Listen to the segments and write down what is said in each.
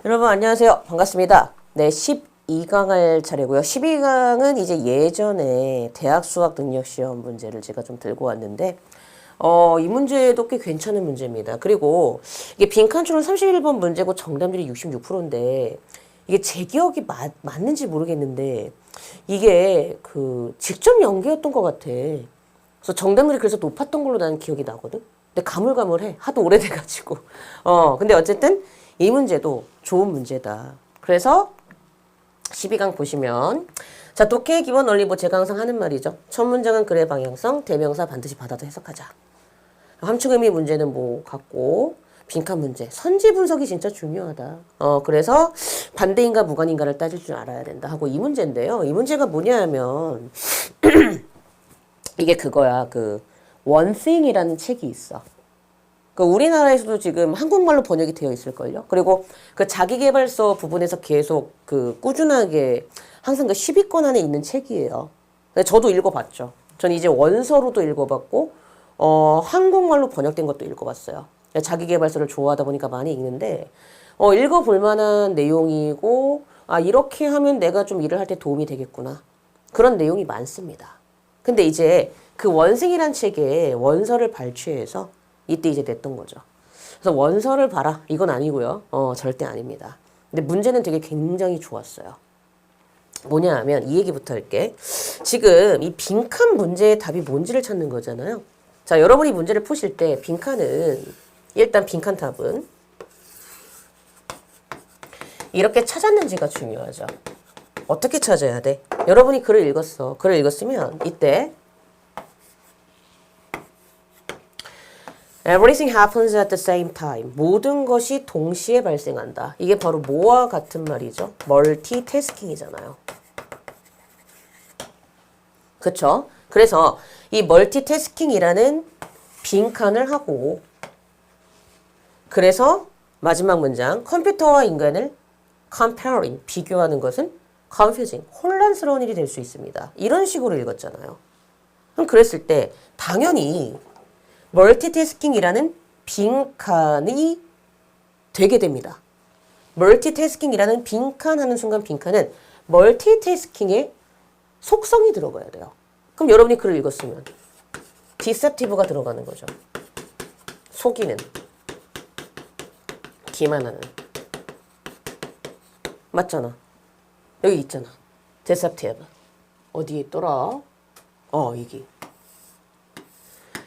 여러분 안녕하세요. 반갑습니다. 네, 12강 할 차례고요. 12강은 이제 예전에 대학 수학 능력 시험 문제를 제가 좀 들고 왔는데 이 문제도 꽤 괜찮은 문제입니다. 그리고 이게 빈칸초는 31번 문제고 정답률이 66%인데 이게 제 기억이 맞는지 모르겠는데 이게 그 직접 연계였던 것 같아. 그래서 정답률이 그래서 높았던 걸로 나는 기억이 나거든. 근데 가물가물해. 하도 오래돼가지고. 근데 어쨌든 이 문제도 좋은 문제다. 그래서 12강 보시면 자, 독해의 기본 원리 뭐 제가 항상 하는 말이죠. 첫 문장은 글의 방향성, 대명사 반드시 받아서 해석하자. 함축 의미 문제는 뭐 같고 빈칸 문제, 선지 분석이 진짜 중요하다. 그래서 반대인가 무관인가를 따질 줄 알아야 된다 하고 이 문제인데요. 이 문제가 뭐냐 하면 이게 그거야. 그 One Thing이라는 책이 있어. 그 우리나라에서도 지금 한국말로 번역이 되어 있을걸요. 그리고 그 자기계발서 부분에서 계속 그 꾸준하게 항상 그 10위권 안에 있는 책이에요. 근데 저도 읽어봤죠. 전 이제 원서로도 읽어봤고, 한국말로 번역된 것도 읽어봤어요. 자기계발서를 좋아하다 보니까 많이 읽는데, 읽어볼 만한 내용이고, 이렇게 하면 내가 좀 일을 할 때 도움이 되겠구나. 그런 내용이 많습니다. 근데 이제 그 원생이란 책에 원서를 발췌해서 이때 이제 냈던 거죠. 그래서 원서를 봐라. 이건 아니고요. 절대 아닙니다. 근데 문제는 되게 굉장히 좋았어요. 뭐냐 하면 이 얘기부터 할게. 지금 이 빈칸 문제의 답이 뭔지를 찾는 거잖아요. 자, 여러분이 문제를 푸실 때 빈칸은 일단 빈칸 답은 이렇게 찾았는지가 중요하죠. 어떻게 찾아야 돼? 여러분이 글을 읽었어. 글을 읽었으면 이때 Everything happens at the same time. 모든 것이 동시에 발생한다. 이게 바로 뭐와 같은 말이죠? 멀티태스킹이잖아요. 그쵸? 그래서 이 멀티태스킹이라는 빈칸을 하고 그래서 마지막 문장 컴퓨터와 인간을 comparing, 비교하는 것은 confusing, 혼란스러운 일이 될 수 있습니다. 이런 식으로 읽었잖아요. 그럼 그랬을 때 당연히 멀티태스킹이라는 빈칸이 되게 됩니다. 멀티태스킹이라는 빈칸 하는 순간 빈칸은 멀티태스킹의 속성이 들어가야 돼요. 그럼 여러분이 글을 읽었으면 deceptive가 들어가는 거죠. 속이는, 기만하는. 맞잖아. 여기 있잖아. deceptive. 어디에 있더라? 여기.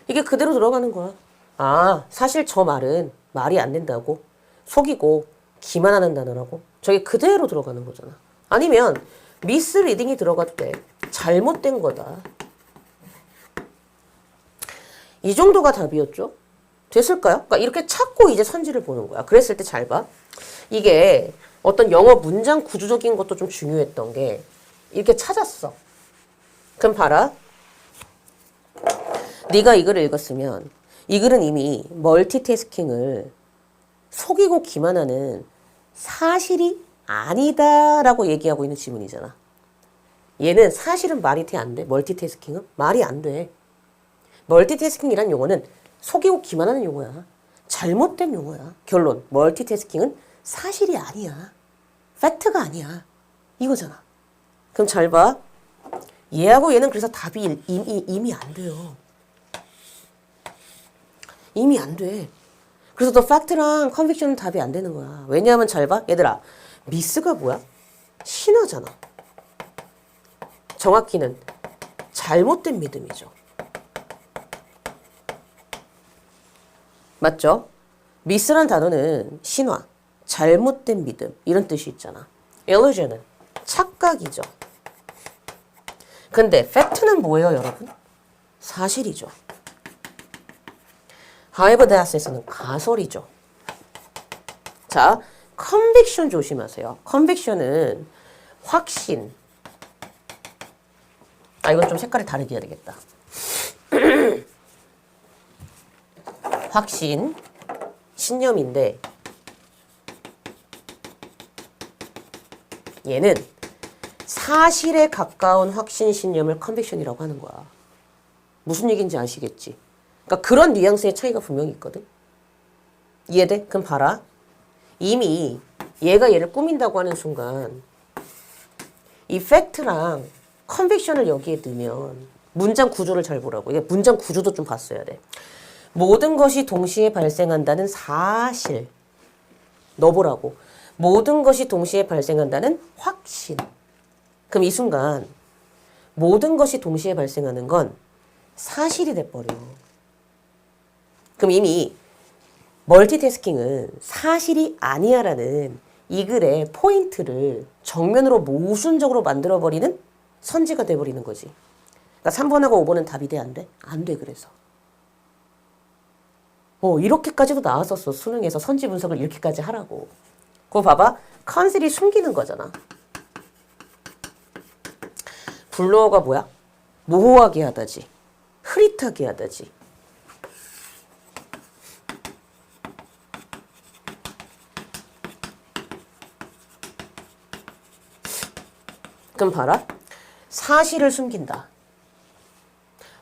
이게 그대로 들어가는 거야. 사실 저 말은 말이 안 된다고. 속이고 기만하는 단어라고. 저게 그대로 들어가는 거잖아. 아니면 미스리딩이 들어갔대. 잘못된 거다. 이 정도가 답이었죠? 됐을까요? 그러니까 이렇게 찾고 이제 선지를 보는 거야. 그랬을 때 잘 봐. 이게 어떤 영어 문장 구조적인 것도 좀 중요했던 게 이렇게 찾았어. 그럼 봐라. 네가 이 글을 읽었으면 이 글은 이미 멀티태스킹을 속이고 기만하는 사실이 아니다라고 얘기하고 있는 지문이잖아. 얘는 사실은 말이 돼, 안 돼? 멀티태스킹은? 말이 안 돼. 멀티태스킹이란 용어는 속이고 기만하는 용어야. 잘못된 용어야. 결론. 멀티태스킹은 사실이 아니야. 팩트가 아니야. 이거잖아. 그럼 잘 봐. 얘하고 얘는 그래서 답이 이미 안 돼요. 이미 안 돼. 그래서 더 팩트랑 컨빅션은 답이 안 되는 거야. 왜냐하면 잘 봐. 얘들아. 미스가 뭐야? 신화잖아. 정확히는 잘못된 믿음이죠. 맞죠? 미스란 단어는 신화, 잘못된 믿음 이런 뜻이 있잖아. illusion은 착각이죠. 근데 팩트는 뭐예요, 여러분? 사실이죠. However, that에서는 가설이죠. 자, conviction 조심하세요. conviction은 확신. 이건 좀 색깔이 다르게 해야 되겠다. 확신, 신념인데 얘는 사실에 가까운 확신, 신념을 컨빅션이라고 하는 거야. 무슨 얘기인지 아시겠지? 그러니까 그런 뉘앙스의 차이가 분명히 있거든. 이해돼? 그럼 봐라. 이미 얘가 얘를 꾸민다고 하는 순간 이 팩트랑 컨빅션을 여기에 넣으면 문장 구조를 잘 보라고. 이게 문장 구조도 좀 봤어야 돼. 모든 것이 동시에 발생한다는 사실. 넣어보라고. 모든 것이 동시에 발생한다는 확신. 그럼 이 순간 모든 것이 동시에 발생하는 건 사실이 돼버려. 그럼 이미 멀티태스킹은 사실이 아니야라는 이 글의 포인트를 정면으로 모순적으로 만들어버리는 선지가 돼버리는 거지. 그러니까 3번하고 5번은 답이 돼, 안 돼? 안 돼, 그래서. 이렇게까지도 나왔었어. 수능에서 선지 분석을 이렇게까지 하라고. 그거 봐봐. 컨셉이 숨기는 거잖아. 블로어가 뭐야? 모호하게 하다지. 흐릿하게 하다지. 그럼 봐라. 사실을 숨긴다.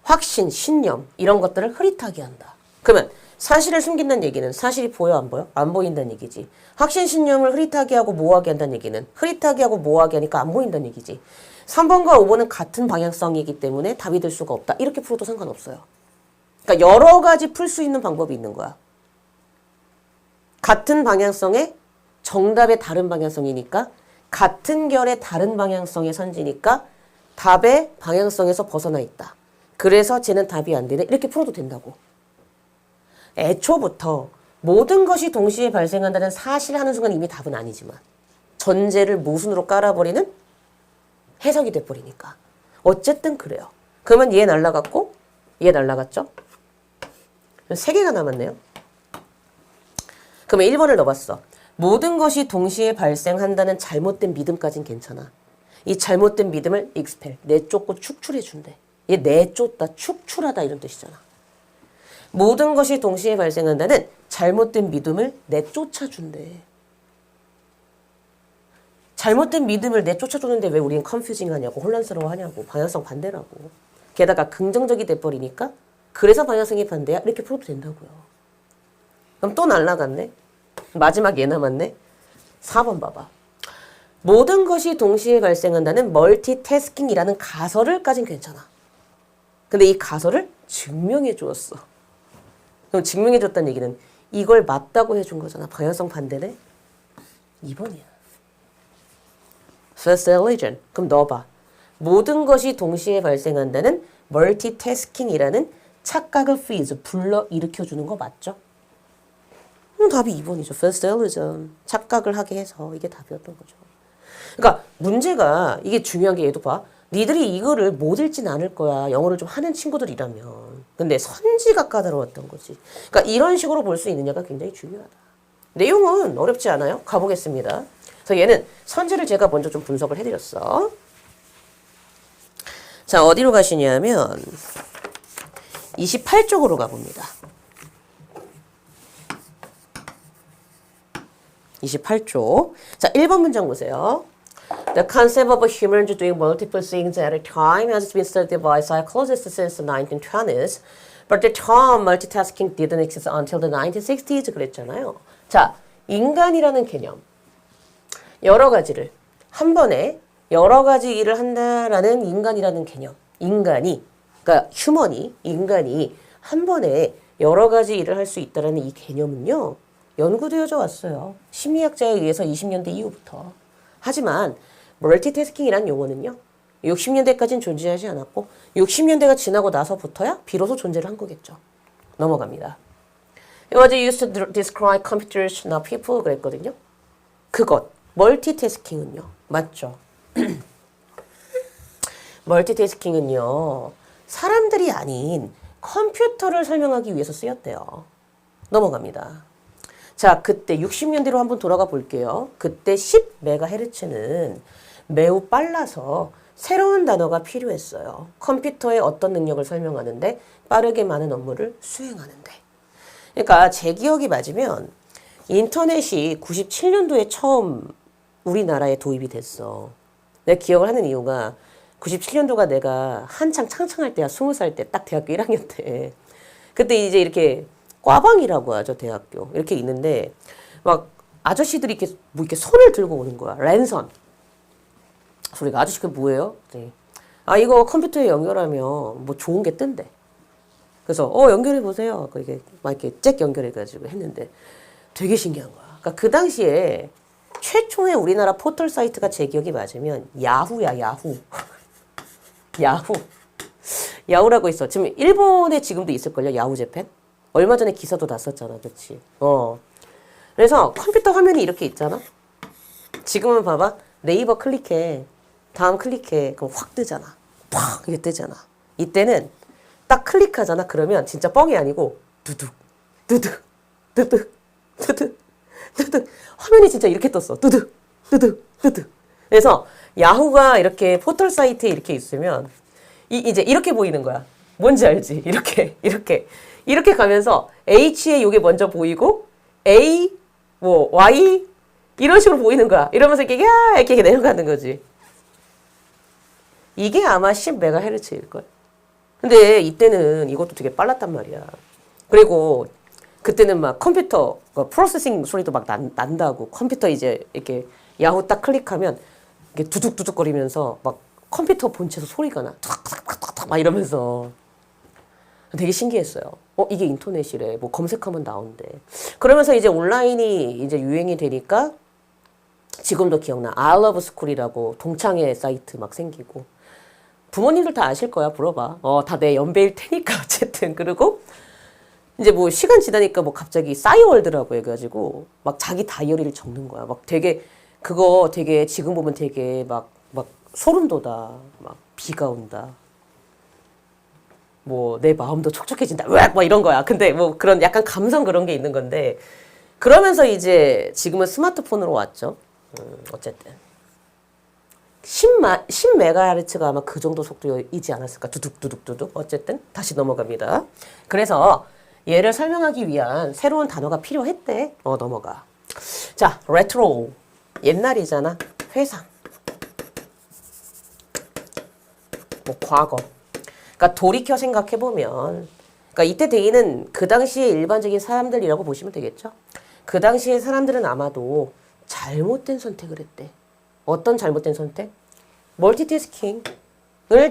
확신, 신념 이런 것들을 흐릿하게 한다. 그러면 사실을 숨긴다는 얘기는 사실이 보여 안 보여? 안 보인다는 얘기지. 확신, 신념을 흐릿하게 하고 모호하게 한다는 얘기는 흐릿하게 하고 모호하게 하니까 안 보인다는 얘기지. 3번과 5번은 같은 방향성이기 때문에 답이 될 수가 없다. 이렇게 풀어도 상관없어요. 그러니까 여러 가지 풀 수 있는 방법이 있는 거야. 같은 방향성에 정답의 다른 방향성이니까 같은 결의 다른 방향성의 선지니까 답의 방향성에서 벗어나 있다. 그래서 쟤는 답이 안 되네. 이렇게 풀어도 된다고. 애초부터 모든 것이 동시에 발생한다는 사실을 하는 순간 이미 답은 아니지만 전제를 모순으로 깔아버리는 해석이 돼버리니까. 어쨌든 그래요. 그러면 얘 날라갔고 얘 날라갔죠? 3개가 남았네요. 그러면 1번을 넣어봤어. 모든 것이 동시에 발생한다는 잘못된 믿음까진 괜찮아. 이 잘못된 믿음을 expel, 내쫓고 축출해준대. 얘 내쫓다, 축출하다 이런 뜻이잖아. 모든 것이 동시에 발생한다는 잘못된 믿음을 내쫓아준대. 잘못된 믿음을 내쫓아주는데 왜 우리는 컨퓨징 하냐고, 혼란스러워하냐고, 방향성 반대라고. 게다가 긍정적이 돼버리니까 그래서 방향성이 반대야? 이렇게 풀어도 된다고요. 그럼 또 날라갔네. 마지막 얘 남았네. 4번 봐봐. 모든 것이 동시에 발생한다는 멀티태스킹이라는 가설을까진 괜찮아. 근데 이 가설을 증명해 주었어. 그럼 증명해 줬다는 얘기는 이걸 맞다고 해준 거잖아. 방향성 반대네. 2번이야. First religion. 그럼 넣어봐. 모든 것이 동시에 발생한다는 멀티태스킹이라는 착각을 freeze, 불러 일으켜주는 거 맞죠? 답이 2번이죠. First religion. 착각을 하게 해서 이게 답이었던 거죠. 그러니까 문제가 이게 중요한 게 얘도 봐. 니들이 이거를 못 읽진 않을 거야. 영어를 좀 하는 친구들이라면. 근데 선지가 까다로웠던 거지. 그러니까 이런 식으로 볼 수 있느냐가 굉장히 중요하다. 내용은 어렵지 않아요? 가보겠습니다. 그래서 얘는 선지를 제가 먼저 좀 분석을 해드렸어. 자, 어디로 가시냐면 28쪽으로 가봅니다. 28쪽. 자, 1번 문장 보세요. The concept of a human doing multiple things at a time has been studied by psychologists since the 1920s, but the term multitasking didn't exist until the 1960s 그랬잖아요. 자, 인간이라는 개념. 여러 가지를 한 번에 여러 가지 일을 한다라는 인간이라는 개념. 인간이, 그러니까 휴먼이, 인간이 한 번에 여러 가지 일을 할 수 있다라는 이 개념은요. 연구되어져 왔어요. 심리학자에 의해서 20년대 이후부터. 하지만 멀티태스킹이란 용어는요. 60년대까지는 존재하지 않았고 60년대가 지나고 나서부터야 비로소 존재를 한 거겠죠. 넘어갑니다. It was used to describe computers, not people 그랬거든요. 그것, 멀티태스킹은요. 맞죠? 멀티태스킹은요. 사람들이 아닌 컴퓨터를 설명하기 위해서 쓰였대요. 넘어갑니다. 자, 그때 60년대로 한번 돌아가 볼게요. 그때 10MHz는 매우 빨라서 새로운 단어가 필요했어요. 컴퓨터의 어떤 능력을 설명하는데 빠르게 많은 업무를 수행하는데. 그러니까 제 기억이 맞으면 인터넷이 97년도에 처음 우리나라에 도입이 됐어. 내가 기억을 하는 이유가 97년도가 내가 한창 창창할 때야. 20살 때 딱 대학교 1학년 때. 그때 이제 이렇게 꽈방이라고 하죠, 대학교. 이렇게 있는데, 막, 아저씨들이 이렇게 뭐 이렇게 손을 들고 오는 거야. 랜선. 소리가 아저씨 그게 뭐예요? 네. 아 이거 컴퓨터에 연결하면 뭐 좋은 게 뜬대. 그래서 연결해 보세요. 이게 막 이렇게 잭 연결해가지고 했는데 되게 신기한 거야. 그러니까 그 당시에 최초의 우리나라 포털 사이트가 제 기억이 맞으면 야후야 야후. 야후. 야후라고 있어. 지금 일본에 지금도 있을걸요. 야후 재팬. 얼마 전에 기사도 났었잖아. 그치? 그래서 컴퓨터 화면이 이렇게 있잖아. 지금은 봐봐. 네이버 클릭해. 다음 클릭해. 그럼 확 뜨잖아. 팍 이게 뜨잖아. 이때는 딱 클릭하잖아. 그러면 진짜 뻥이 아니고 두둑 두둑 두둑 두둑 두둑 화면이 진짜 이렇게 떴어. 두둑 두둑 두둑. 그래서 야후가 이렇게 포털 사이트에 이렇게 있으면 이제 이렇게 보이는 거야. 뭔지 알지? 이렇게 가면서 H에 요게 먼저 보이고 A 뭐 Y 이런 식으로 보이는 거야. 이러면서 이렇게 이렇게 내려가는 거지. 이게 아마 10MHz일 거야. 근데 이때는 이것도 되게 빨랐단 말이야. 그리고 그때는 막 컴퓨터 프로세싱 소리도 막 난다고. 컴퓨터 이제 이렇게 야후 딱 클릭하면 이게 두둑두둑 거리면서 막 컴퓨터 본체에서 소리가 나. 탁탁탁탁 막 이러면서 되게 신기했어요. 이게 인터넷이래. 뭐 검색하면 나온대. 그러면서 이제 온라인이 이제 유행이 되니까 지금도 기억나. I love school이라고 동창회 사이트 막 생기고. 부모님들 다 아실 거야. 물어봐. 다 내 연배일 테니까 어쨌든. 그리고 이제 뭐 시간 지나니까 뭐 갑자기 싸이월드라고 해가지고 막 자기 다이어리를 적는 거야. 막 되게 그거 되게 지금 보면 되게 막 소름 돋아. 막 비가 온다. 뭐 내 마음도 촉촉해진다. 으악! 막 이런 거야. 근데 뭐 그런 약간 감성 그런 게 있는 건데 그러면서 이제 지금은 스마트폰으로 왔죠. 어쨌든 10MHz가 아마 그 정도 속도이지 않았을까. 두둑두둑두둑. 어쨌든 다시 넘어갑니다. 그래서 얘를 설명하기 위한 새로운 단어가 필요했대. 넘어가. 자, 레트로. 옛날이잖아. 회상. 뭐 과거. 그러니까 돌이켜 생각해보면 그러니까 이때 대의는 그 당시에 일반적인 사람들이라고 보시면 되겠죠. 그 당시에 사람들은 아마도 잘못된 선택을 했대. 어떤 잘못된 선택? 멀티태스킹을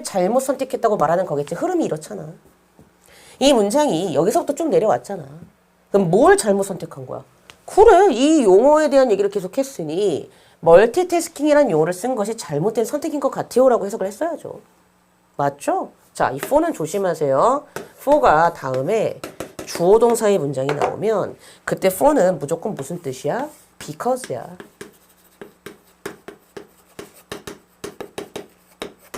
잘못 선택했다고 말하는 거겠지. 흐름이 이렇잖아. 이 문장이 여기서부터 쭉 내려왔잖아. 그럼 뭘 잘못 선택한 거야? 그래, 이 용어에 대한 얘기를 계속 했으니 멀티태스킹이라는 용어를 쓴 것이 잘못된 선택인 것 같아요 라고 해석을 했어야죠. 맞죠? 자, 이 for는 조심하세요. for가 다음에 주어 동사의 문장이 나오면 그때 for는 무조건 무슨 뜻이야? because야.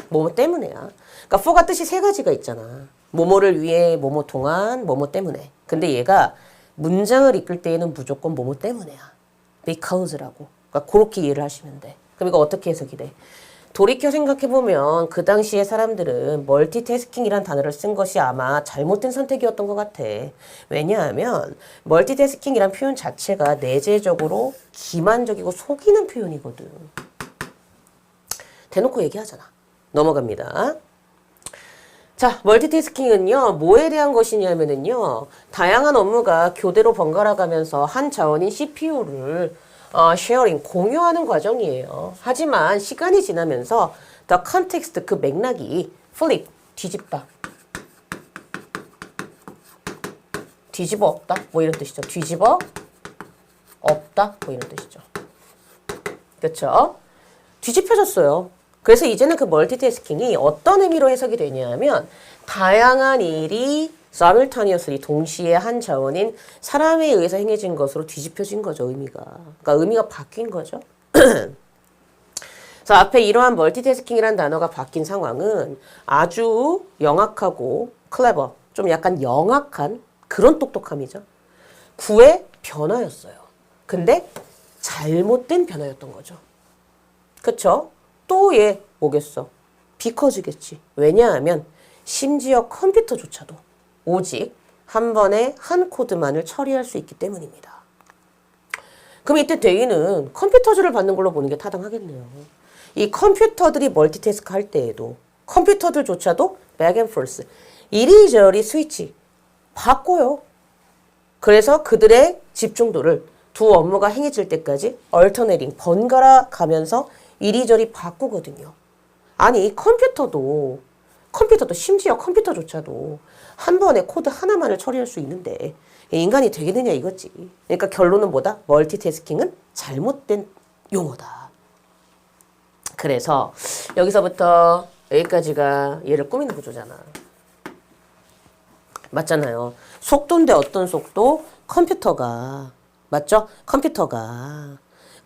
뭐뭐 때문에야. 그러니까 for가 뜻이 세 가지가 있잖아. 뭐뭐를 위해, 뭐뭐 동안, 뭐뭐 때문에. 근데 얘가 문장을 이끌 때에는 무조건 뭐뭐 때문에야. because라고. 그러니까 그렇게 이해를 하시면 돼. 그럼 이거 어떻게 해석이 돼? 돌이켜 생각해보면 그 당시에 사람들은 멀티태스킹이란 단어를 쓴 것이 아마 잘못된 선택이었던 것 같아. 왜냐하면 멀티태스킹이란 표현 자체가 내재적으로 기만적이고 속이는 표현이거든. 대놓고 얘기하잖아. 넘어갑니다. 자, 멀티태스킹은요, 뭐에 대한 것이냐면은요, 다양한 업무가 교대로 번갈아 가면서 한 자원인 CPU를 쉐어링, 공유하는 과정이에요. 하지만 시간이 지나면서 the context, 그 맥락이 flip, 뒤집다. 뒤집어 엎다, 뭐 이런 뜻이죠. 뒤집어 엎다, 뭐 이런 뜻이죠. 그렇죠? 뒤집혀졌어요. 그래서 이제는 그 멀티태스킹이 어떤 의미로 해석이 되냐면 다양한 일이 simultaneously 동시에 한 자원인 사람에 의해서 행해진 것으로 뒤집혀진 거죠. 의미가. 그러니까 의미가 바뀐 거죠. 그래서 앞에 이러한 멀티태스킹이라는 단어가 바뀐 상황은 아주 영악하고 clever, 좀 약간 영악한 그런 똑똑함이죠. 구의 변화였어요. 근데 잘못된 변화였던 거죠. 그쵸? 또 얘 뭐겠어? because겠지. 왜냐하면 심지어 컴퓨터조차도 오직 한 번에 한 코드만을 처리할 수 있기 때문입니다. 그럼 이때 대의는 컴퓨터즈를 받는 걸로 보는 게 타당하겠네요. 이 컴퓨터들이 멀티태스크 할 때에도 컴퓨터들조차도 back and forth 이리저리 스위치 바꿔요. 그래서 그들의 집중도를 두 업무가 행해질 때까지 alternating, 번갈아 가면서 이리저리 바꾸거든요. 아니, 컴퓨터도 심지어 컴퓨터조차도 한 번에 코드 하나만을 처리할 수 있는데 인간이 되겠느냐 이거지. 그러니까 결론은 뭐다? 멀티태스킹은 잘못된 용어다. 그래서 여기서부터 여기까지가 얘를 꾸미는 구조잖아. 맞잖아요. 속도인데 어떤 속도? 컴퓨터가. 맞죠?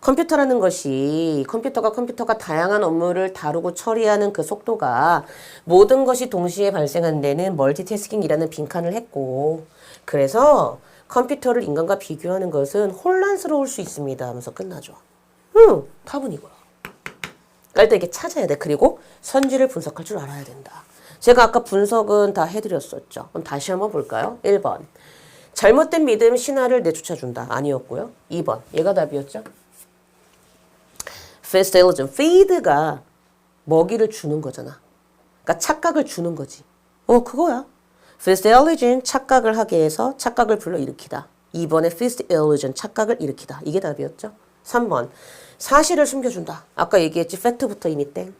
컴퓨터라는 것이 컴퓨터가 다양한 업무를 다루고 처리하는 그 속도가 모든 것이 동시에 발생한 데는 멀티태스킹이라는 빈칸을 했고 그래서 컴퓨터를 인간과 비교하는 것은 혼란스러울 수 있습니다 하면서 끝나죠. 답은 이거야. 일단 이렇게 찾아야 돼. 그리고 선지를 분석할 줄 알아야 된다. 제가 아까 분석은 다 해드렸었죠. 그럼 다시 한번 볼까요? 1번. 잘못된 믿음 신화를 내쫓아준다. 아니었고요. 2번. 얘가 답이었죠. Feed illusion. feed가 먹이를 주는 거잖아. 그러니까 착각을 주는 거지. 그거야. Feed illusion. 착각을 하게 해서 착각을 불러일으키다. 2번에 feed illusion. 착각을 일으키다. 이게 답이었죠. 3번. 사실을 숨겨준다. 아까 얘기했지. 팩트부터 이미 땡.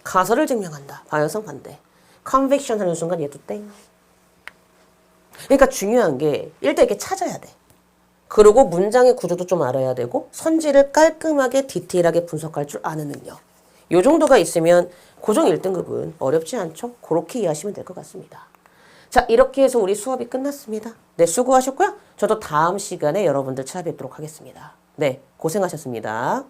가설을 증명한다. 방향성 반대. conviction 하는 순간 얘도 땡. 그러니까 중요한 게 일단 이렇게 찾아야 돼. 그리고 문장의 구조도 좀 알아야 되고 선지를 깔끔하게 디테일하게 분석할 줄 아는 능력. 요 정도가 있으면 고정 1등급은 어렵지 않죠? 그렇게 이해하시면 될 것 같습니다. 자, 이렇게 해서 우리 수업이 끝났습니다. 네, 수고하셨고요. 저도 다음 시간에 여러분들 찾아뵙도록 하겠습니다. 네, 고생하셨습니다.